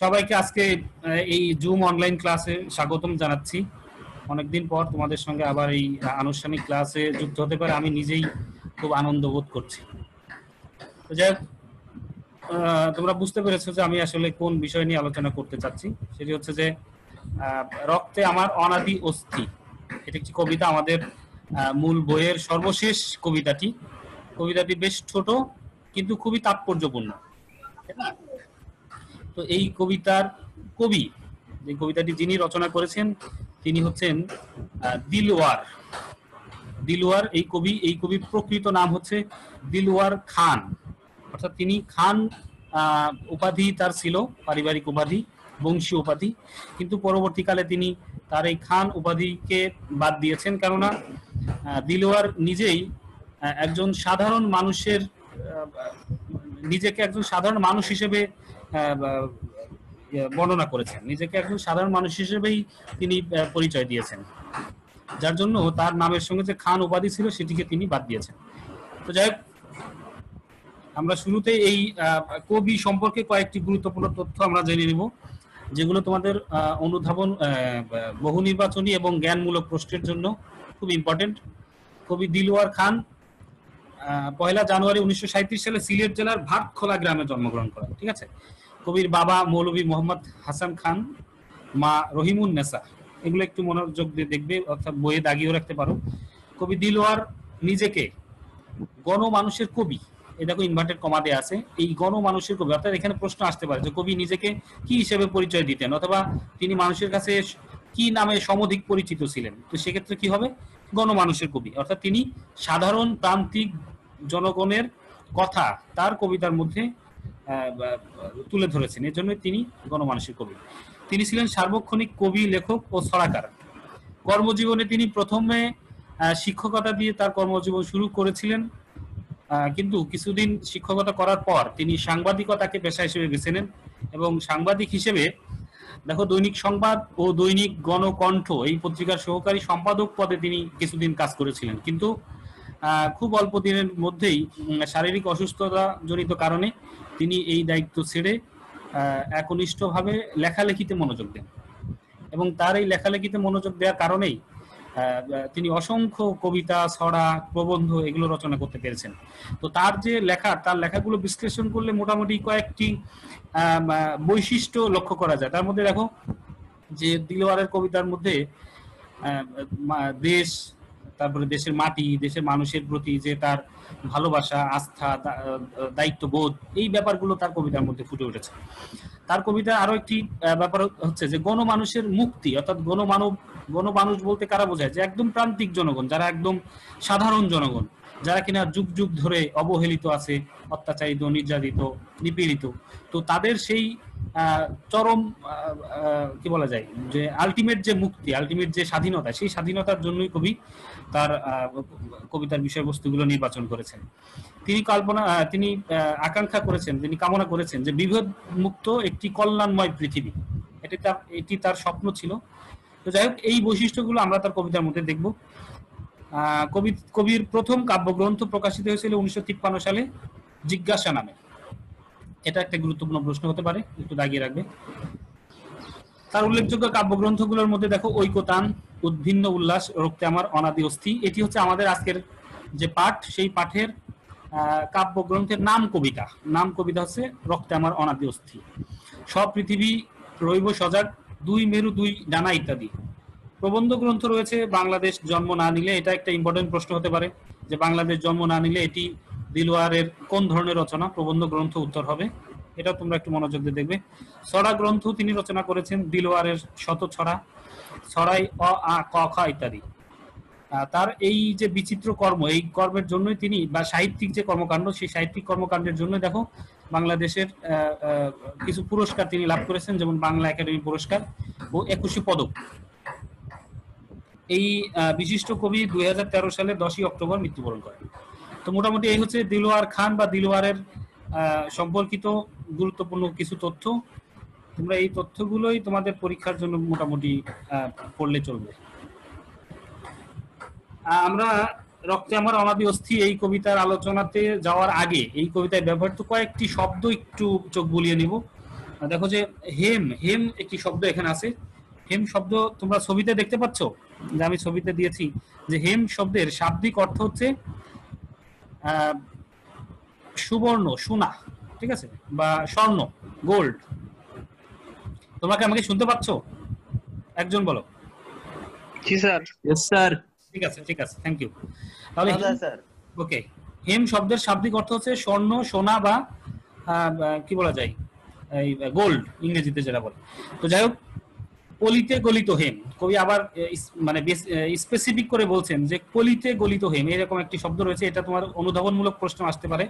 সবাইকে আজকে এই জুম অনলাইন ক্লাসে স্বাগতম জানাচ্ছি। অনেকদিন পর তোমাদের সঙ্গে আবার এই আনুষ্ঠানিক ক্লাসে যুক্ত হতে পারে আমি নিজেই খুব আনন্দ বোধ করছি। তো যাই হোক, তোমরা বুঝতে পেরেছো যে আমি আসলে কোন বিষয় নিয়ে আলোচনা করতে চাচ্ছি। সেটি হচ্ছে যে রক্তে আমার অনাদি অস্থি। এটা একটি কবিতা, আমাদের মূল বইয়ের সর্বশেষ কবিতাটি। কবিতাটি বেশ ছোট কিন্তু খুবই তাৎপর্যপূর্ণ। তো এই কবিতার কবি, যে কবিতাটি যিনি রচনা করেছেন তিনি হচ্ছেন দিলওয়ার। দিলওয়ার এই কবির প্রকৃত নাম হচ্ছে দিলওয়ার খান, অর্থাৎ তিনি খান উপাধি তার ছিল, পারিবারিক উপাধি, বংশীয় উপাধি, কিন্তু পরবর্তীকালে তিনি তার এই খান উপাধিকে বাদ দিয়েছেন, কেননা দিলওয়ার নিজেই একজন সাধারণ মানুষের, নিজেকে একজন সাধারণ মানুষ হিসেবে বর্ণনা করেছেন, নিজেকে একজন সাধারণ মানুষ হিসেবেই তিনি পরিচয় দিয়েছেন, যার জন্য তার নামের সঙ্গে যে খান উপাধি ছিল সেটিকে তিনি বাদ দিয়েছেন। তো যাই হোক, আমরা শুরুতে এই কবি সম্পর্কে কয়েকটি গুরুত্বপূর্ণ তথ্য আমরা জেনে নেব, যেগুলো তোমাদের অনুধাবন, বহু নির্বাচনী এবং জ্ঞানমূলক প্রশ্নের জন্য খুব ইম্পর্টেন্ট। কবি দিলওয়ার খান 1 জানুয়ারি 1937 সালে সিলেট জেলার ভাটখোলা গ্রামে জন্মগ্রহণ করেন। ঠিক আছে। কবির বাবা মৌলভী মোহাম্মদ হাসান খান, মা রহিমুন নেসা। এগুলো একটু মনোযোগ দিয়ে দেখবে, অর্থাৎ বইয়ে দাগিয়েও রাখতে পারো। কবি দিলওয়ার নিজেকে গণমানুষের কবি, এই দেখো ইনভার্টেড কমা দেয়া আছে, এই গণমানুষের কবি, অর্থাৎ এখানে প্রশ্ন আসতে পারে যে কবি নিজেকে কি হিসেবে পরিচয় দিতেন, অথবা তিনি মানুষের কাছে কি নামে সমধিক পরিচিত ছিলেন। তো সেক্ষেত্রে কি হবে, গণমানুষের কবি, অর্থাৎ তিনি সাধারণ প্রান্তিক জনগণের কথা তার কবিতার মধ্যে তুলে ধরেছেন, এর জন্য তিনি গণমানুষের কবি। তিনি ছিলেন সার্বক্ষণিক কবি, লেখক ও ছড়াকার। কর্মজীবনে তিনি প্রথমে শিক্ষকতা দিয়ে তার কর্মজীবন শুরু করেছিলেন, কিন্তু কিছুদিন শিক্ষকতা করার পর তিনি সাংবাদিকতাকে পেশা হিসেবে বেছে নেন, এবং সাংবাদিক হিসেবে দেখো দৈনিক সংবাদ ও দৈনিক গণকণ্ঠ এই পত্রিকার সহকারী সম্পাদক পদে তিনি কিছুদিন কাজ করেছিলেন, কিন্তু খুব অল্প দিনের মধ্যেই শারীরিক অসুস্থতা জনিত কারণে তিনি এই দায়িত্ব ছেড়ে একনিষ্ঠভাবে লেখালেখিতে মনোযোগ দেন, এবং তার এই লেখালেখিতে মনোযোগ দেওয়ার কারণেই তিনি অসংখ্য কবিতা, ছড়া, প্রবন্ধ এগুলো রচনা করতে পেরেছেন। তো তার যে লেখা, তার লেখাগুলো বিশ্লেষণ করলে মোটামুটি কয়েকটি বৈশিষ্ট্য লক্ষ্য করা যায়। তার মধ্যে দেখো যে দিলওয়ারের কবিতার মধ্যে দেশ, তারপরে দেশের মাটি, দেশের মানুষের প্রতি যে তার ভালোবাসা, আস্থা, দায়িত্ববোধ, এই ব্যাপারগুলো তার কবিতার মধ্যে ফুটে উঠেছে। তার কবিতা আরো একটি ব্যাপার হচ্ছে যে গণমানুষের মুক্তি, অর্থাৎ গণমানুষ বলতে কারা বোঝায়, যে একদম প্রান্তিক জনগণ, যারা একদম সাধারণ জনগণ, যারা কিনা যুগ যুগ ধরে অবহেলিত আছে, অত্যাচারিত, নির্যাতিত, নিপীড়িত। তো তাদের সেই চরম কি বলা যায়, যে আলটিমেট যে মুক্তি, আলটিমেট যে স্বাধীনতা, সেই স্বাধীনতার জন্যই কবি তার কবিতার বিষয়বস্তুগুলো নির্বাচন করেছেন। তিনি আকাঙ্ক্ষা করেছেন, তিনি কামনা করেছেন যে বিভেদ মুক্ত একটি কল্যাণময় পৃথিবী, এটি তার স্বপ্ন ছিল। তো যাই হোক, এই বৈশিষ্ট্যগুলো আমরা তার কবিতার মধ্যে দেখব। কবির প্রথম কাব্যগ্রন্থ প্রকাশিত হয়েছিল 1953 সালে জিজ্ঞাসা নামে। এটা একটা গুরুত্বপূর্ণ প্রশ্ন হতে পারে, একটু দাগিয়ে রাখবে। তার উল্লেখযোগ্য কাব্যগ্রন্থগুলোর মধ্যে দেখো ঐকতান, উদ্ভিন্ন উল্লাস, রক্তে আমার অনাদি অস্থি। এটি হচ্ছে আমাদের আজকের যে পাঠ, সেই পাঠের কাব্যগ্রন্থের নাম কবিতা হচ্ছে রক্তে আমার অনাদি অস্থি। সব পৃথিবী রইব সজাগ, দুই মেরু দুই ডানা ইত্যাদি। প্রবন্ধ গ্রন্থ রয়েছে বাংলাদেশ জন্ম না নিলে। এটা একটা ইম্পর্টেন্ট প্রশ্ন হতে পারে যে বাংলাদেশ জন্ম না নিলে এটি দিলওয়ারের কোন ধরনের রচনা, প্রবন্ধ গ্রন্থ উত্তর হবে। এটা তোমরা একটু মনোযোগ দিয়ে দেখবে। ছড়া গ্রন্থ তিনি রচনা করেছেন, দিলওয়ারের শত ছড়া, ছড়াই অ আ ক খ ইত্যাদি। তার এই যে বিচিত্র কর্ম, এই কর্মের জন্যই তিনি, বা সাহিত্যিক যে কর্মকাণ্ড, সেই সাহিত্যিক কর্মকাণ্ডের জন্য দেখো বাংলাদেশের কিছু পুরস্কার তিনি লাভ করেছেন, যেমন বাংলা একাডেমি পুরস্কার ও 21 পদক। এই বিশিষ্ট কবি 2013 সালের 10 অক্টোবর মৃত্যুবরণ করেন। তো মোটামুটি এই হচ্ছে দিলওয়ার খান বা দিলওয়ারের সম্পর্কিত গুরুত্বপূর্ণ কিছু তথ্য। তোমরা এই তথ্যগুলোই তোমাদের পরীক্ষার জন্য মোটামুটি পড়লে চলবে। আমরা রক্তে আমার অনাদি অস্থি এই কবিতার আলোচনাতে যাওয়ার আগে এই কবিতায় ব্যবহৃত কয়েকটি শব্দ একটু চোখ বুলিয়ে নিব। দেখো যে হেম, হেম একটি শব্দ এখানে আছে। হেম শব্দ তোমরা ছবিতে দেখতে পাচ্ছ, যে আমি ছবিতে দিয়েছি, যে হেম শব্দের শাব্দিক অর্থ হচ্ছে সুবর্ণ, সোনা, ঠিক আছে, বা স্বর্ণ, গোল্ড। তোমাকে আমাকে শুনতে পাচ্ছ? একজন বলো। জি স্যার। Yes sir. ঠিক আছে, ঠিক আছে, থ্যাংক ইউ। তাহলে স্যার। ওকে, হেম শব্দের শাব্দিক অর্থ হচ্ছে স্বর্ণ, সোনা বা কি বলা যায়, এই গোল্ড ইংরেজিতে যেটা বলে। তো যাই হোক, কলিতে গলিত হেম, কবি আবার মানে স্পেসিফিক করে বলছেন যে কলিতে গলিত হেম, এরকম একটি শব্দ রয়েছে। এটা তোমার অনুধাবনমূলক প্রশ্ন আসতে পারে।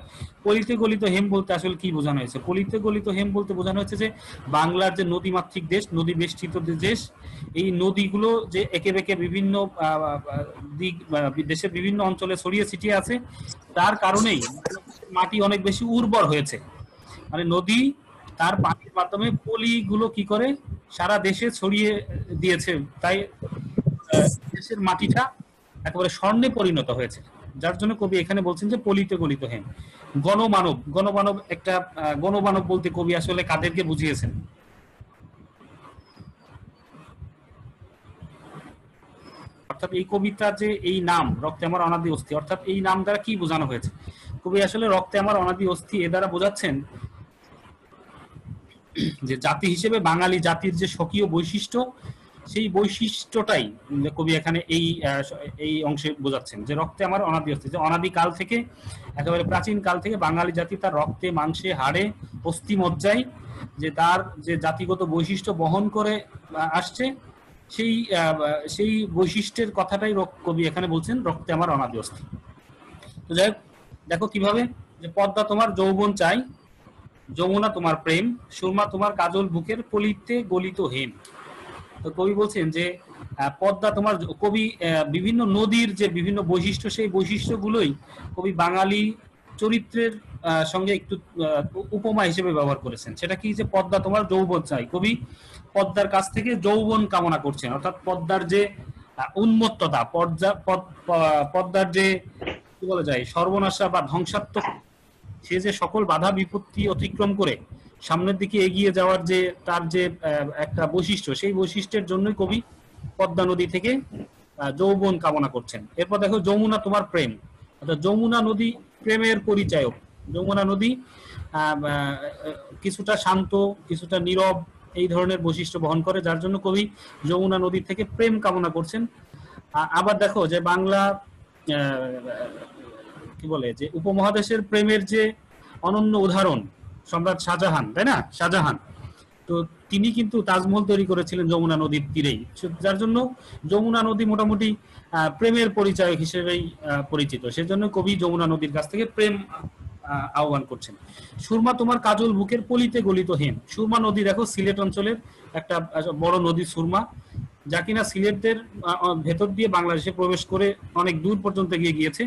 কলিতে গলিত হেম বলতে আসলে কি বোঝানো হয়েছে? কলিতে গলিত হেম বলতে বোঝানো হচ্ছে যে বাংলার যে নদীমাতৃক দেশ, নদী বেষ্টিত দেশ, এই নদীগুলো যে একে বেঁকে বিভিন্ন দিক দেশের বিভিন্ন অঞ্চলে ছড়িয়ে ছিটিয়ে আছে, তার কারণেই মাটি অনেক বেশি উর্বর হয়েছে। মানে নদী তার পানির মাধ্যমে পলিগুলো কি করে সারা দেশে ছড়িয়ে দিয়েছে, তাই দেশের মাটিটা একেবারে স্বর্ণে পরিণত হয়েছে। যার জন্য কবি এখানে বলছেন যে পলিতে গলিত হেম। গণমানব, গণমানব একটা গণমানব বলতে কবি আসলে কাদেরকে বুঝিয়েছেন? অর্থাৎ এই কবিতা যে এই নাম রক্তে আমার অনাদি অস্থি, অর্থাৎ এই নাম দ্বারা কি বোঝানো হয়েছে? কবি আসলে রক্তে আমার অনাদি অস্থি এ দ্বারা বোঝাচ্ছেন যে জাতি হিসেবে বাঙালি জাতির যে স্বকীয় বৈশিষ্ট্য, সেই বৈশিষ্ট্যটাই কবি এখানে এই অংশে বোঝাচ্ছেন যে রক্তে আমার অনাদি অস্থি, যে অনাদি কাল থেকে, একেবারে প্রাচীন কাল থেকে বাঙালি জাতি তার রক্তে, মাংসে, হাড়ে, অস্থি মজ্জায় যে তার যে জাতিগত বৈশিষ্ট্য বহন করে আসছে, সেই সেই বৈশিষ্ট্যের কথাটাই কবি এখানে বলছেন রক্তে আমার অনাদি অস্থি। তো যাই হোক, দেখো কিভাবে, যে পদ্মা তোমার যৌবন চাই, যমুনা তোমার প্রেম, সুরমা তোমার কাজল বুকের, কলিতে গলিত হেম। তো কবি বলছেন যে পদ্মা তোমার, কবি বিভিন্ন নদীর যে বিভিন্ন বৈশিষ্ট্য, সেই বৈশিষ্ট্যগুলোই কবি বাঙালি চরিত্রের সঙ্গে একটু উপমা হিসেবে ব্যবহার করেছেন। সেটা কি, যে পদ্মা তোমার যৌবন চাই, কবি পদ্মার কাছ থেকে যৌবন কামনা করছেন, অর্থাৎ পদ্মার যে উন্মত্ততা, পদ্মার যে কি বলা যায় সর্বনাশা বা ধ্বংসাত্মক, সে যে সকল বাধা বিপত্তি অতিক্রম করে সামনের দিকে এগিয়ে যাওয়ার যে তার যে একটা বৈশিষ্ট্য, সেই বৈশিষ্ট্যের জন্যই কবি পদ্মা নদী থেকে যৌবন কামনা করছেন। এরপর দেখো যমুনা তোমার প্রেম, অর্থাৎ যমুনা নদী প্রেমের পরিচায়ক। যমুনা নদী কিছুটা শান্ত, কিছুটা নীরব, এই ধরনের বৈশিষ্ট্য বহন করে, যার জন্য কবি যমুনা নদী থেকে প্রেম কামনা করছেন। আবার দেখো যে বাংলা কি বলে, যে উপমহাদেশের প্রেমের যে অনন্য উদাহরণ সম্রাট শাহজাহান, তাই না, শাহজাহান, তো তিনি কিন্তু তাজমহল তৈরি করেছিলেন যমুনা নদীর তীরেই, যার জন্য যমুনা নদী মোটামুটি প্রেমের পরিচয় হিসেবেই পরিচিত। সেজন্য কবি যমুনা নদীর কাছ থেকে প্রেম আহ্বান করছেন। সুরমা তোমার কাজল বুকের, পলিতে গলিত হেম। সুরমা নদী দেখো সিলেট অঞ্চলের একটা বড় নদী সুরমা, যা কিনা সিলেটের ভেতর দিয়ে বাংলাদেশে প্রবেশ করে অনেক দূর পর্যন্ত এগিয়ে গিয়েছে।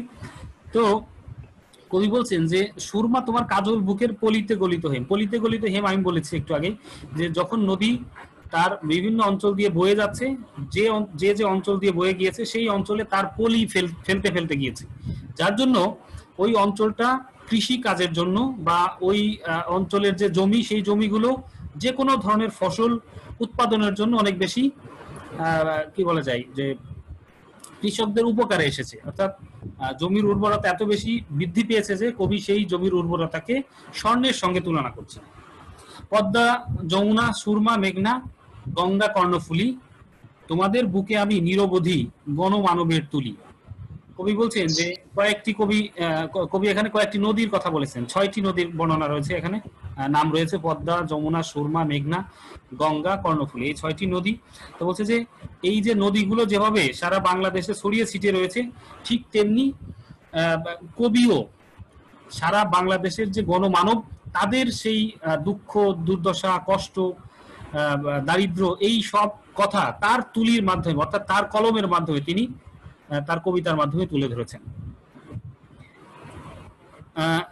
তো কবি বলছেন যে সুরমা তোমার কাজল বুকের, পলিতে গলিত হেম। পলিতে গলিত হেম আমি বলেছি একটু আগে, যে যখন নদী তার বিভিন্ন অঞ্চল দিয়ে বয়ে যাচ্ছে, যে যে অঞ্চল দিয়ে বয়ে গিয়েছে সেই অঞ্চলে তার পলি ফেলতে ফেলতে গিয়েছে, যার জন্য ওই অঞ্চলটা কৃষি কাজের জন্য বা ওই অঞ্চলের যে জমি, সেই জমিগুলো যে কোনো ধরনের ফসল উৎপাদনের জন্য অনেক বেশি কি বলা যায় যে কৃষকদের উপকারে এসেছে। অর্থাৎ জমির উর্বরতা এত বেশি বৃদ্ধি পেয়েছে যে কবি সেই জমির উর্বরতাকে স্বর্ণের সঙ্গে তুলনা করছেন। পদ্মা, যমুনা, সুরমা, মেঘনা, গঙ্গা, কর্ণফুলী, তোমাদের বুকে আমি নিরবধি গণমানবের তুলি। কবি বলছেন যে কবি এখানে কয়েকটি নদীর কথা বলেছেন, 6টি নদীর বর্ণনা রয়েছে এখানে, নাম রয়েছে পদ্মা, যমুনা, সুরমা, মেঘনা, গঙ্গা, কর্ণফুলী, এই 6টি নদী। তো বলছে যে এই যে নদীগুলো যেভাবে সারা বাংলাদেশে ছড়িয়ে ছিটিয়ে রয়েছে, ঠিক তেমনি কবিও সারা বাংলাদেশের যে গণমানব, তাদের সেই দুঃখ, দুর্দশা, কষ্ট, দারিদ্র্য, এই সব কথা তার তুলির মাধ্যমে, অর্থাৎ তার কলমের মাধ্যমে তিনি তার কবিতার মাধ্যমে তুলে ধরেছেন।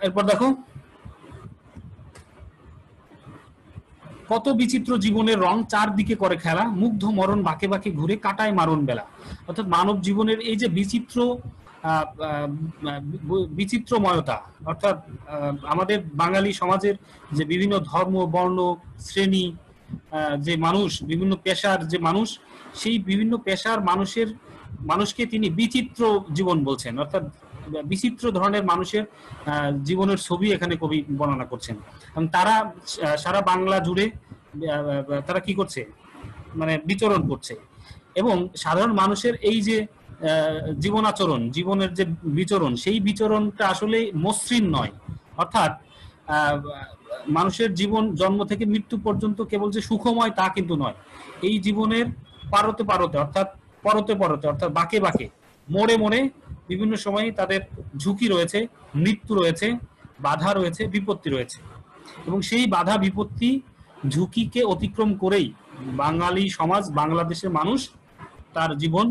এরপর দেখো, কত বিচিত্র জীবনের রং চারদিকে করে খেলা, মুগ্ধ মরণ বাঁকে বাঁকে ঘুরে কাটায় মারণ বেলা। অর্থাৎ মানব জীবনের এই যে বিচিত্র বিচিত্রময়তা, অর্থাৎ আমাদের বাঙালি সমাজের যে বিভিন্ন ধর্ম, বর্ণ, শ্রেণী, যে মানুষ, বিভিন্ন পেশার যে মানুষ, সেই বিভিন্ন পেশার মানুষকে তিনি বিচিত্র জীবন বলছেন, অর্থাৎ বিচিত্র ধরনের মানুষের জীবনের ছবি এখানে কবি বর্ণনা করছেন। এবং তারা সারা বাংলা জুড়ে তারা কি করছে, মানে বিচরণ করছে। এবং সাধারণ মানুষের এই যে জীবন আচরণ, জীবনের যে বিচরণ, সেই বিচরণটা আসলে মসৃণ নয়। অর্থাৎ মানুষের জীবন জন্ম থেকে মৃত্যু পর্যন্ত কেবল যে সুখময় তা কিন্তু নয়। এই জীবনের পারতে পারতে, অর্থাৎ পরতে পরতে, অর্থাৎ বাঁকে বাঁকে, মোড়ে মোড়ে বিভিন্ন সময় তাদের ঝুঁকি রয়েছে, মৃত্যু রয়েছে, বাধা রয়েছে, বিপত্তি রয়েছে। এবং সেই বাধা, বিপত্তি, ঝুঁকিকে অতিক্রম করেই বাঙালি সমাজ, বাংলাদেশের মানুষ তার জীবন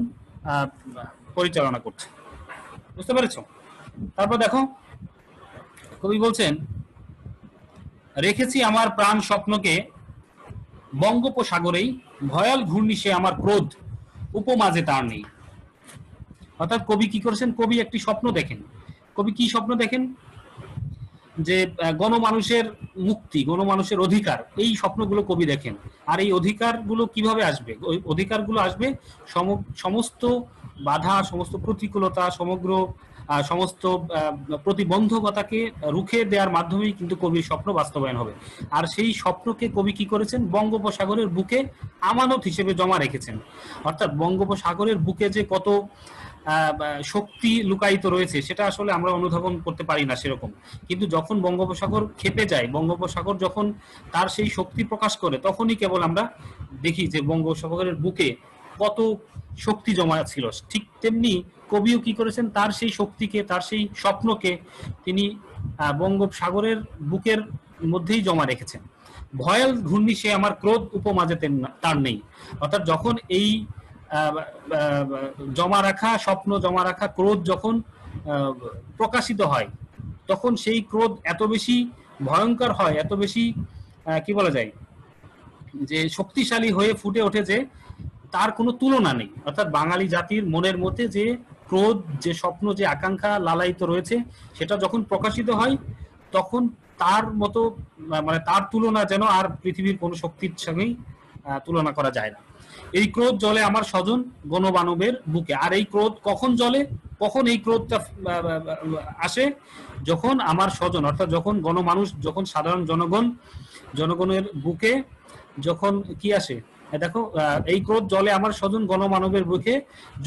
পরিচালনা করছে। বুঝতে পেরেছ? তারপর দেখো কবি বলছেন, রেখেছি আমার প্রাণ স্বপ্নকে বঙ্গোপসাগরেই, ভয়াল ঘূর্ণিসে আমার ক্রোধ, উপমাজে তার নেই। অর্থাৎ কবি কি করেছেন, কবি একটি স্বপ্ন দেখেন। কবি কি স্বপ্ন দেখেন? যে গণমানুষের মুক্তি, গণমানুষের অধিকার, এই স্বপ্নগুলো কবি দেখেন। আর এই অধিকারগুলো কিভাবে আসবে? ওই অধিকারগুলো আসবে সমস্ত বাধা, সমস্ত প্রতিকূলতা, সমস্ত প্রতিবন্ধকতাকে রুখে দেওয়ার মাধ্যমেই কিন্তু কবির স্বপ্ন বাস্তবায়ন হবে। আর সেই স্বপ্নকে কবি কি করেছেন, বঙ্গোপসাগরের বুকে আমানত হিসেবে জমা রেখেছেন। অর্থাৎ বঙ্গোপসাগরের বুকে যে কত শক্তি লুকায়িত রয়েছে সেটা আসলে আমরা অনুধাবন করতে পারি না সেরকম। কিন্তু যখন বঙ্গোপসাগর ক্ষেপে যায়, বঙ্গোপসাগর যখন তার সেই শক্তি প্রকাশ করে, তখনই কেবল আমরা দেখি যে বঙ্গোপসাগরের বুকে কত শক্তি জমা ছিল। ঠিক তেমনি কবিও কি করেছেন, তার সেই শক্তিকে, তার সেই স্বপ্নকে তিনি বঙ্গোপসাগরের বুকের মধ্যেই জমা রেখেছেন। ভয়াল ঘূর্ণিসে আমার ক্রোধ, উপমাজে তার নেই। অর্থাৎ যখন এই জমা রাখা স্বপ্ন, জমা রাখা ক্রোধ যখন প্রকাশিত হয়, তখন সেই ক্রোধ এত বেশি ভয়ঙ্কর হয়, এত বেশি কি বলা যায়, যে শক্তিশালী হয়ে ফুটে ওঠে, যে তার কোনো তুলনা নেই। অর্থাৎ বাঙালি জাতির মনের মধ্যে যে ক্রোধ, যে স্বপ্ন, যে আকাঙ্ক্ষা লালায়িত রয়েছে, সেটা যখন প্রকাশিত হয়, তখন তার মতো, মানে তার তুলনা যেন আর পৃথিবীর কোনো শক্তির সঙ্গেই তুলনা করা যায় না। এই ক্রোধ জ্বলে আমার স্বজন গণমানবের বুকে। আর এই ক্রোধ কখন জ্বলে, কখন এই ক্রোধটা আসে? যখন আমার স্বজন, অর্থাৎ যখন গণমানুষ, যখন সাধারণ জনগণের বুকে যখন কি আসে, দেখো, এই ক্রোধ জ্বলে আমার স্বজন গণমানবের বুকে,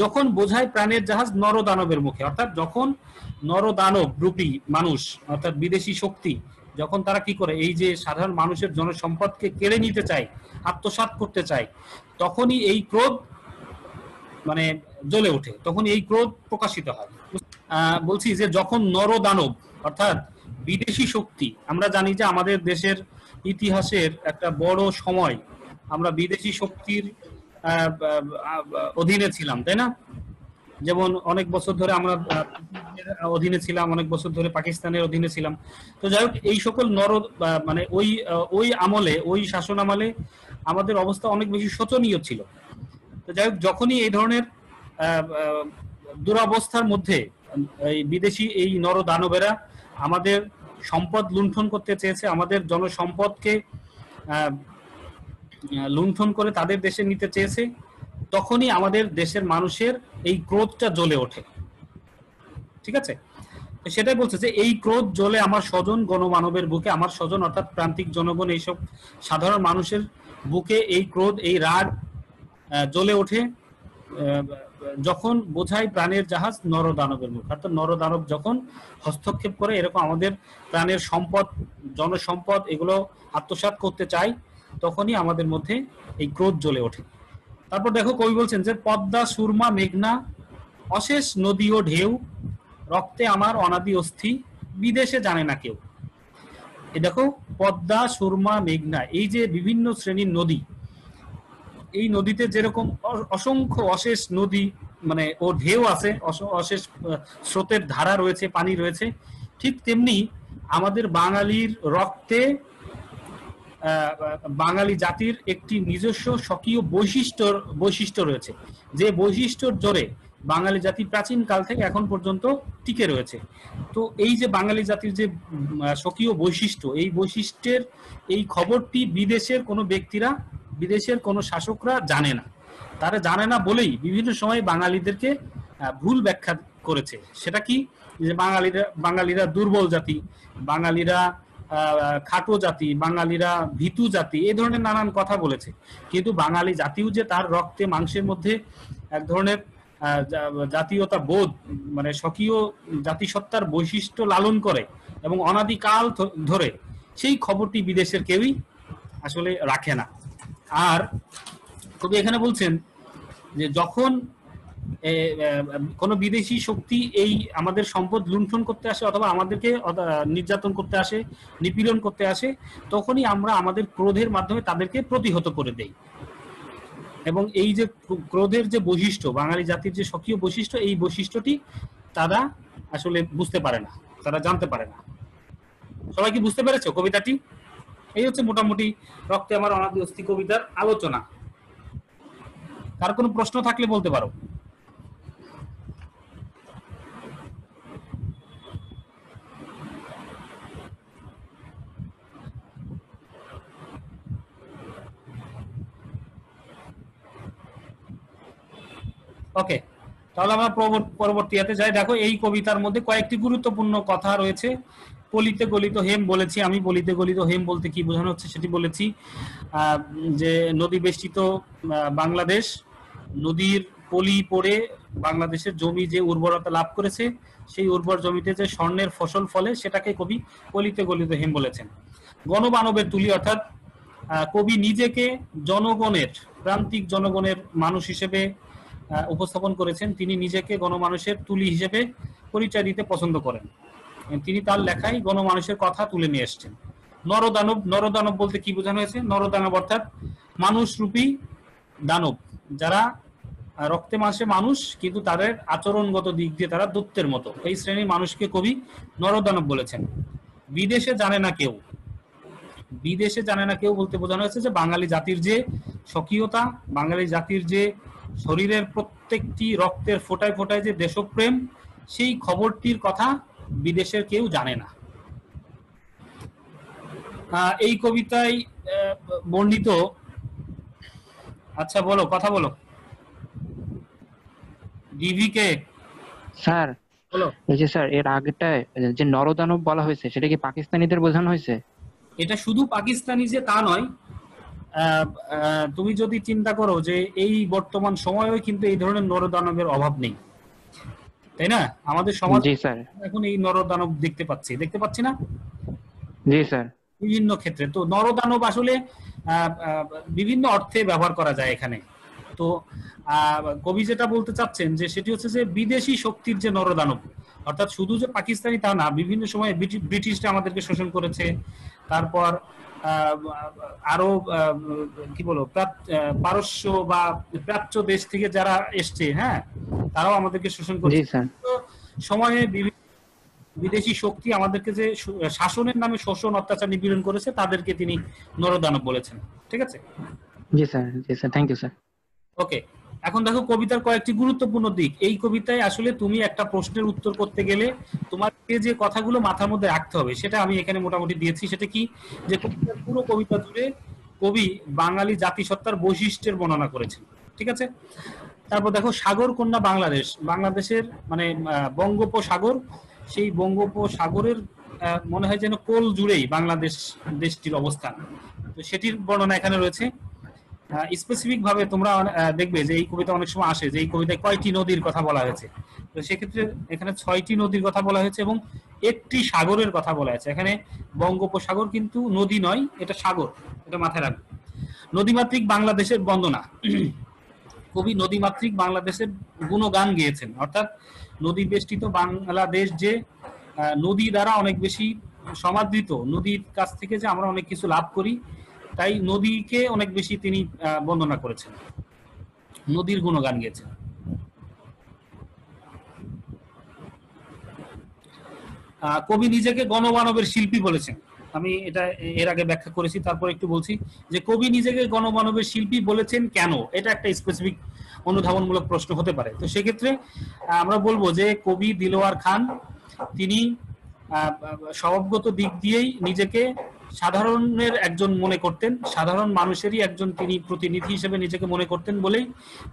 যখন বোঝায় প্রাণের জাহাজ নরদানবের মুখে। অর্থাৎ যখন নরদানব রূপী মানুষ, অর্থাৎ বিদেশি শক্তি, যখন তারা কি করে, এই যে সাধারণ মানুষের জনসম্পদকে কেড়ে নিতে চায়, আত্মসাৎ করতে চায়, তখনই এই ক্রোধ মানে জ্বলে ওঠে, তখন এই ক্রোধ প্রকাশিত হয়। বলছি যে যখন নরদানব, অর্থাৎ বিদেশি শক্তি, আমরা জানি যে আমাদের দেশের ইতিহাসের একটা বড় সময় আমরা বিদেশি শক্তির অধীনে ছিলাম, তাই না? যেমন অনেক বছর ধরে আমরা অধীনে ছিলাম, অনেক বছর ধরে পাকিস্তানের অধীনে ছিলাম। তো যাই হোক, এই সকল মানে ওই আমলে, ওই শাসন আমলে আমাদের অবস্থা অনেক বেশি শোচনীয় ছিল। তো যাই হোক, যখনই এই ধরনের দুরবস্থার মধ্যে এই বিদেশি এই নরদানবেরা আমাদের সম্পদ লুণ্ঠন করতে চেয়েছে, আমাদের জনসম্পদকে লুণ্ঠন করে তাদের দেশে নিতে চেয়েছে, তখনই আমাদের দেশের মানুষের এই ক্রোধটা জ্বলে ওঠে। ঠিক আছে? সেটাই বলছে যে এই ক্রোধ জ্বলে আমার স্বজন গণমানবের বুকে। আমার স্বজন অর্থাৎ প্রান্তিক জনগণ, এইসব সাধারণ মানুষের বুকে এই ক্রোধ, এই রাগ জ্বলে ওঠে যখন বোঝায় প্রাণের জাহাজ নরদানবের মুখ। অর্থাৎ নরদানব যখন হস্তক্ষেপ করে, এরকম আমাদের প্রাণের সম্পদ, জনসম্পদ, এগুলো আত্মসাৎ করতে চায়, তখনই আমাদের মধ্যে এই ক্রোধ জ্বলে ওঠে। তারপর দেখো কবি বলছেন যে পদ্মা, সুরমা, মেঘনা, অশেষ নদী ও ঢেউ, রক্তে আমার অনাদি অস্থি, বিদেশে জানে না কেউ। এই দেখো, পদ্মা, সুরমা, মেঘনা, এই যে বিভিন্ন শ্রেণীর নদী, এই নদীতে যেরকম অসংখ্য অশেষ নদী মানে ও ঢেউ আছে, অশেষ স্রোতের ধারা রয়েছে, পানি রয়েছে, ঠিক তেমনি আমাদের বাঙালির রক্তে, বাঙালি জাতির একটি নিজস্ব স্বকীয় বৈশিষ্ট্য রয়েছে, যে বৈশিষ্ট্যর জোরে বাঙালি জাতি প্রাচীন কাল থেকে এখন পর্যন্ত টিকে রয়েছে। তো এই যে বাঙালি জাতির যে স্বকীয় বৈশিষ্ট্য, এই বৈশিষ্ট্যের এই খবরটি বিদেশের কোনো ব্যক্তিরা, বিদেশের কোনো শাসকরা জানে না। তারা জানে না বলেই বিভিন্ন সময় বাঙালিদেরকে ভুল ব্যাখ্যা করেছে। সেটা কি, যে বাঙালিরা দুর্বল জাতি, বাঙালিরা খাটো জাতি, বাঙালিরা ভীতু জাতি, এই ধরনের নানান কথা বলেছে। কিন্তু বাঙালি জাতিও যে তার রক্তে মাংসের মধ্যে এক ধরনের জাতীয়তা বোধ, মানে স্বকীয় জাতিসত্তার বৈশিষ্ট্য লালন করে এবং অনাদিকাল ধরে, সেই খবরটি বিদেশের কেউই আসলে রাখে না। আর কবি এখানে বলছেন যে যখন কোনো বিদেশি শক্তি এই আমাদের সম্পদ লুণ্ঠন করতে আসে অথবা আমাদেরকে নির্যাতন করতে আসে, নিপীড়ন করতে আসে, তখনই আমরা আমাদের ক্রোধের মাধ্যমে তাদেরকে প্রতিহত করে দেই। এবং এই যে ক্রোধের যে বৈশিষ্ট্য, বাঙালি জাতির যে স্বকীয় বৈশিষ্ট্য, এই বৈশিষ্ট্যটি তারা আসলে বুঝতে পারে না, তারা জানতে পারে না। সবাই কি বুঝতে পেরেছো কবিতাটি? এই হচ্ছে মোটামুটি রক্তে আমার অনাদি অস্থি কবিতার আলোচনা। কার কোনো প্রশ্ন থাকলে বলতে পারো। ওকে, তাহলে আমরা পরবর্তী হাতে যাই। দেখো এই কবিতার মধ্যে কয়েকটি গুরুত্বপূর্ণ কথা রয়েছে। পলিতে গলিত হেম বলেছি আমি। পলিতে গলিত হেম বলতে কি বোঝানো হচ্ছে সেটি বলেছি। যে নদী বেষ্টিত বাংলাদেশ, নদীর পলি পড়ে বাংলাদেশের জমি যে উর্বরতা লাভ করেছে, সেই উর্বর জমিতে যে স্বর্ণের ফসল ফলে, সেটাকে কবি পলিতে গলিত হেম বলেছেন। গণমানবের তুলি, অর্থাৎ কবি নিজেকে জনগণের, প্রান্তিক জনগণের মানুষ হিসেবে উপস্থাপন করেছেন। তিনি নিজেকে গণমানুষের তুলি হিসেবে পরিচয় দিতে পছন্দ করেন। তিনি তার লেখায় গণমানুষের কথা তুলে নিয়ে এসছেন। নরদানব, নরদানব বলতে কি বোঝানো হয়েছে? নরদানব অর্থাৎ মানুষরূপী দানব, যারা রক্তে মাংসে মানুষ কিন্তু তাদের আচরণগত দিক দিয়ে তারা দৈত্যের মতো, এই শ্রেণীর মানুষকে কবি নরদানব বলেছেন। বিদেশে জানে না কেউ, বিদেশে জানে না কেউ বলতে বোঝানো হয়েছে যে বাঙালি জাতির যে স্বকীয়তা, বাঙালি জাতির যে শরীরের প্রত্যেকটি রক্তের ফোঁটায় ফোঁটায় যে দেশপ্রেম, সেই খবরটির কথা বিদেশের কেউ জানে না। এই কবিতায় বর্ণিত, আচ্ছা বলো, কথা বলো ডিভি কে। স্যার, বলো। এই যে স্যার এর আগেটায় যে নরদানব বলা হয়েছে, সেটা কি পাকিস্তানিদের বোঝানো হয়েছে? এটা শুধু পাকিস্তানি যে তা নয়, তুমি যদি চিন্তা করো যে এই বর্তমান সময়েও কিন্তু এই ধরনের নরদানবের অভাব নেই, তাই না? আমাদের সমাজ জি স্যার। এখন এই নরদানব দেখতে পাচ্ছি না? জি স্যার। বিভিন্ন ক্ষেত্রে তো নরদানব আসলে বিভিন্ন অর্থে ব্যবহার করা যায় এখানে। তো কবি যেটা বলতে চাচ্ছেন যে সেটি হচ্ছে যে বিদেশি শক্তির যে নরদানব, অর্থাৎ শুধু যে পাকিস্তানি তা না, বিভিন্ন সময় ব্রিটিশরা আমাদেরকে শোষণ করেছে, তারপর আরো কি বলবো পারস্য বা প্রাচ্য দেশ থেকে যারা এসছে, হ্যাঁ, তারাও আমাদেরকে শোষণ করেছে। সময়ে বিদেশি শক্তি আমাদেরকে যে শাসনের নামে শোষণ, অত্যাচার, নিপীড়ন করেছে, তাদেরকে তিনি নরদানব বলেছেন। ঠিক আছে? জি স্যার, জি sir, thank you sir. Okay, এখন দেখো কবিতার কয়েকটি গুরুত্বপূর্ণ দিক। এই কবিতায় আসলে তুমি একটা প্রশ্নের উত্তর করতে গেলে তোমাকে যে কথাগুলো মাথার মধ্যে রাখতে হবে, সেটা আমি এখানে মোটামুটি দিয়েছি। সেটা কি, যে কবিতার পুরো কবিতা জুড়ে কবি বাঙালি জাতিসত্তার বৈশিষ্ট্যের বর্ণনা করেছেন। ঠিক আছে? তারপর দেখো সাগর কন্যা বাংলাদেশ, বাংলাদেশের মানে বঙ্গোপসাগর, সেই বঙ্গোপসাগরের মনে হয় যেন কোল জুড়েই বাংলাদেশ দেশটির অবস্থান, তো সেটির বর্ণনা এখানে রয়েছে। স্পেসিফিক ভাবে তোমরা দেখবে যে এই কবিতা অনেক সময় আসে যে এই কবিতায় কয়টি নদীর কথা বলা হয়েছে, তো সেক্ষেত্রে এখানে 6টি নদীর কথা বলা হয়েছে এবং একটি সাগরের কথা বলা হয়েছে। এখানে বঙ্গোপসাগর কিন্তু নদী নয়, এটা সাগর, এটা মাথায় রাখবে। নদীমাতৃক বাংলাদেশের বন্দনা, কবি নদীমাতৃক বাংলাদেশের গুণগান গেয়েছেন, অর্থাৎ নদী বেষ্টিত বাংলাদেশ যে নদী দ্বারা অনেক বেশি সমাদৃত, নদীর কাছ থেকে যে আমরা অনেক কিছু লাভ করি, তাই নদীকে অনেক বেশি তিনি বর্ণনা করেছেন, নদীর গুণগান গেয়েছেন। কবি নিজেকে গণমানবের শিল্পী বলেছেন। আমি এটা এর আগে ব্যাখ্যা করেছি, তারপর একটু বলছি যে কবি নিজেকে গণমানবের শিল্পী বলেছেন কেন, এটা একটা স্পেসিফিক অনুধাবনমূলক প্রশ্ন হতে পারে। তো সেক্ষেত্রে আমরা বলবো যে কবি দিলওয়ার খান তিনি স্বভাবগত দিক দিয়েই নিজেকে সাধারণের একজন মনে করতেন, সাধারণ মানুষেরই একজন তিনি প্রতিনিধি হিসেবে নিজেকে মনে করতেন বলেই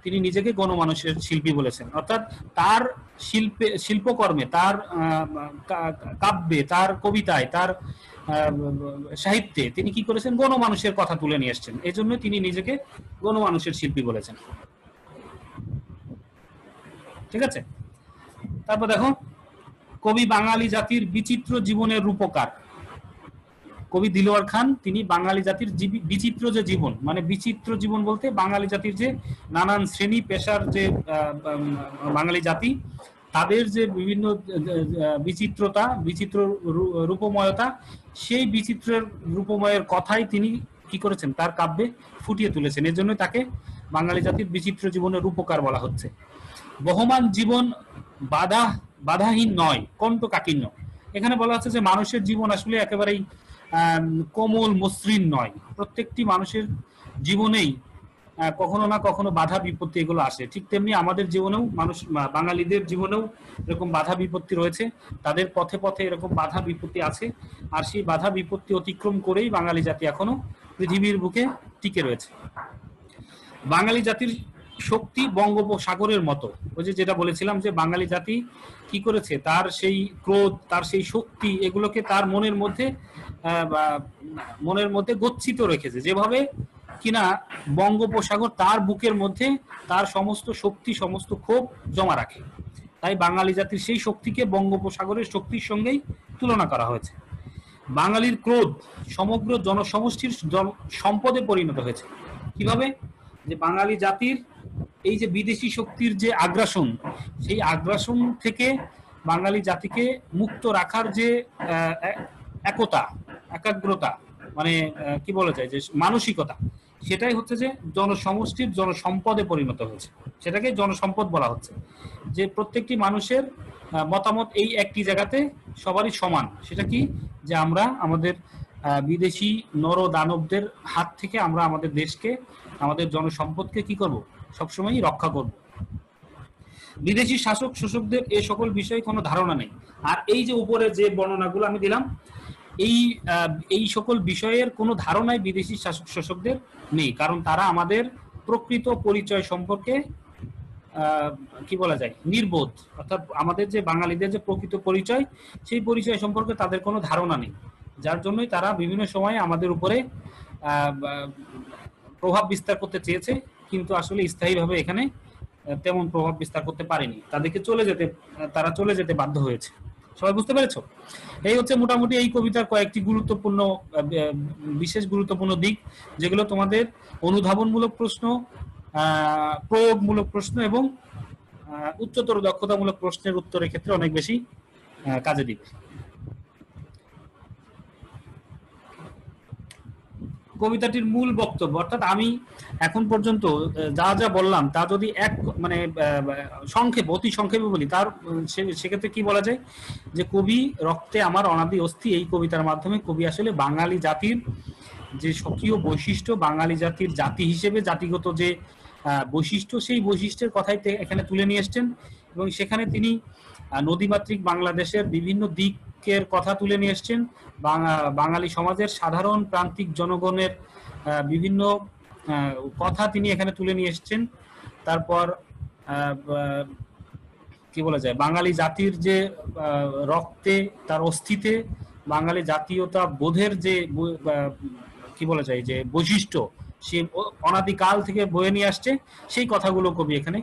তিনি নিজেকে গণমানুষের শিল্পী বলেছেন। অর্থাৎ তার শিল্পকর্মে, তার কাব্যে, তার কবিতায়, তার সাহিত্যে তিনি কি করেছেন, গণমানুষের কথা তুলে নিয়ে এসেছেন, এই জন্য তিনি নিজেকে গণমানুষের শিল্পী বলেছেন। ঠিক আছে, তারপর দেখো, কবি বাঙালি জাতির বিচিত্র জীবনের রূপকার। কবি দিলওয়ার খান তিনি বাঙালি জাতির বিচিত্র যে জীবন, মানে বিচিত্র জীবন বলতে বাঙালি জাতির যে নানান শ্রেণী পেশার যে বাঙালি জাতি, তাদের যে বিভিন্ন বিচিত্রতা, বিচিত্র রূপময়তা, সেই বিচিত্রের রূপময়ের কথাই তিনি কি করেছেন, তার কাব্যে ফুটিয়ে তুলেছেন। এর জন্য তাকে বাঙালি জাতির বিচিত্র জীবনের রূপকার বলা হচ্ছে। বহমান জীবন বাধাহীন নয়, কণ্টকাকীর্ণ। এখানে বলা হচ্ছে যে মানুষের জীবন আসলে একেবারেই কোমল মসৃণ নয়, প্রত্যেকটি মানুষের জীবনেই কখনো না কখনো বাধা বিপত্তি এগুলো আসে। ঠিক তেমনি আমাদের জীবনেও, মানুষ বাঙালিদের জীবনেও এরকম বাধা বিপত্তি রয়েছে, তাদের পথে পথে এরকম বাধা বিপত্তি আছে, আর সেই বাধা বিপত্তি অতিক্রম করেই বাঙালি জাতি এখনো পৃথিবীর বুকে টিকে রয়েছে। বাঙালি জাতির শক্তি বঙ্গোপসাগরের মতো, ওই যে যেটা বলেছিলাম যে বাঙালি জাতি কি করেছে, তার সেই ক্রোধ, তার সেই শক্তি, এগুলোকে তার মনের মধ্যে গচ্ছিত রেখেছে, যেভাবে কিনা বঙ্গোপসাগর তার বুকের মধ্যে তার সমস্ত শক্তি, সমস্ত ক্ষোভ জমা রাখে। তাই বাঙালি জাতির সেই শক্তিকে বঙ্গোপসাগরের শক্তির সঙ্গেই তুলনা করা হয়েছে। বাঙালির ক্রোধ সমগ্র জনসমষ্টির সম্পদে পরিণত হয়েছে। কিভাবে? যে বাঙালি জাতির এই যে বিদেশি শক্তির যে আগ্রাসন, সেই আগ্রাসন থেকে বাঙালি জাতিকে মুক্ত রাখার যে একতা, একাগ্রতা, মানে কি বলা যায়, যে মানসিকতা, সেটাই হচ্ছে যে জনসমষ্টির জনসম্পদে পরিণত হয়েছে। সেটাকে জনসম্পদ বলা হচ্ছে, যে প্রত্যেকটি মানুষের মতামত এই একটি জায়গাতে সবারই সমান। সেটা কি, যে আমরা আমাদের বিদেশি নর দানবদের হাত থেকে আমরা আমাদের দেশকে, আমাদের জনসম্পদকে কি করব, সবসময়ই রক্ষা করব। বিদেশি শাসক শোষকদের এই সকল বিষয়ে কোনো ধারণা নেই। আর এই যে উপরে যে বর্ণনাগুলো আমি দিলাম, এই সকল বিষয়ের কোনো ধারণাই বিদেশি শাসক শোষকদের নেই, কারণ তারা আমাদের প্রকৃত পরিচয় সম্পর্কে কি বলা যায়, নির্বোধ। অর্থাৎ আমাদের যে বাঙালিদের যে প্রকৃত পরিচয়, সেই পরিচয় সম্পর্কে তাদের কোনো ধারণা নেই, যার জন্যই তারা বিভিন্ন সময় আমাদের উপরে প্রভাব বিস্তার করতে চেয়েছে, কিন্তু আসলে স্থায়ীভাবে এখানে তেমন প্রভাব বিস্তার করতে পারেনি, তারা চলে যেতে বাধ্য হয়েছে। সবাই বুঝতে পেরেছো? এই হচ্ছে মোটামুটি এই কবিতার কয়েকটি গুরুত্বপূর্ণ, বিশেষ গুরুত্বপূর্ণ দিক, যেগুলো তোমাদের অনুধাবনমূলক প্রশ্ন, প্রয়োগমূলক প্রশ্ন এবং উচ্চতর দক্ষতামূলক প্রশ্নের উত্তরের ক্ষেত্রে অনেক বেশি কাজে দিবে। কবিতাটির মূল বক্তব্য, অর্থাৎ আমি এখন পর্যন্ত যা যা বললাম তা যদি মানে সংক্ষেপে, অতি সংক্ষেপে বলি, তার সেক্ষেত্রে কি বলা যায়, যে কবি রক্তে আমার অনাদি অস্থি, এই কবিতার মাধ্যমে কবি আসলে বাঙালি জাতির যে স্বকীয় বৈশিষ্ট্য, বাঙালি জাতির জাতি হিসেবে জাতিগত যে বৈশিষ্ট্য, সেই বৈশিষ্ট্যের কথাই এখানে তুলে নিয়ে এসছেন, এবং সেখানে তিনি নদীমাতৃক বাংলাদেশের বিভিন্ন দিকের কথা তুলে নিয়ে এসছেন, বাঙালি সমাজের সাধারণ প্রান্তিক জনগণের বিভিন্ন কথা তিনি এখানে তুলে নিয়ে এসছেন। তারপর কি বলা যায়, বাঙালি জাতির যে রক্তে, তার অস্থিতে বাঙালি জাতীয়তা বোধের যে কি বলা যায়, যে বৈশিষ্ট্য, সে অনাদিকাল থেকে বয়ে নিয়ে আসছে, সেই কথাগুলো কবি এখানে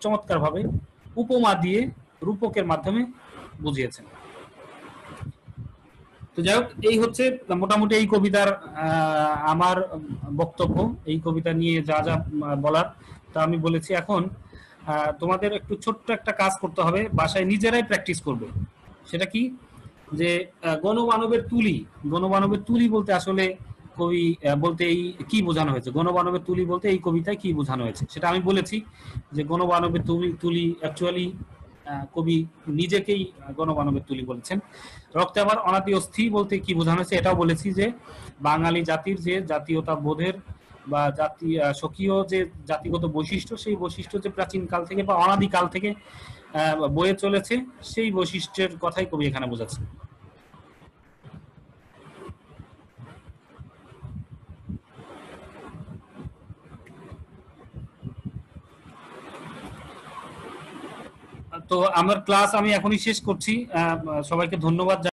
চমৎকার ভাবে উপমা দিয়ে, রূপকের মাধ্যমে বুঝিয়েছেন। তো যাই হোক, এই হচ্ছে মোটামুটি এই কবিতার আমার বক্তব্য। এই কবিতা নিয়ে যা যা বলার তা আমি বলেছি। এখন তোমাদের একটু ছোট্ট একটা কাজ করতে হবে, বাসায় নিজেরাই প্র্যাকটিস করবে। সেটা কি, যে গণমানবের তুলি, গণমানবের তুলি বলতে আসলে কবি বলতে এই কি বোঝানো হয়েছে, গণমানবের তুলি বলতে এই কবিতায় কি বোঝানো হয়েছে সেটা আমি বলেছি, যে গণমানবের তুলি অ্যাকচুয়ালি কবি নিজেকেই গণমানবের তুলি বলেছেন। রক্তে আবার অনাদি অস্থি বলতে কি বোঝানো হয়েছে এটাও বলেছি, যে বাঙালি জাতির যে জাতীয়তা বোধের বা জাতি স্বকীয় যে জাতিগত বৈশিষ্ট্য, সেই বৈশিষ্ট্য যে প্রাচীন কাল থেকে বা অনাদি কাল থেকে বয়ে চলেছে, সেই বৈশিষ্ট্যের কথাই কবি এখানে বোঝাচ্ছে। তো আমার ক্লাস আমি এখনই শেষ করছি। সবাইকে ধন্যবাদ।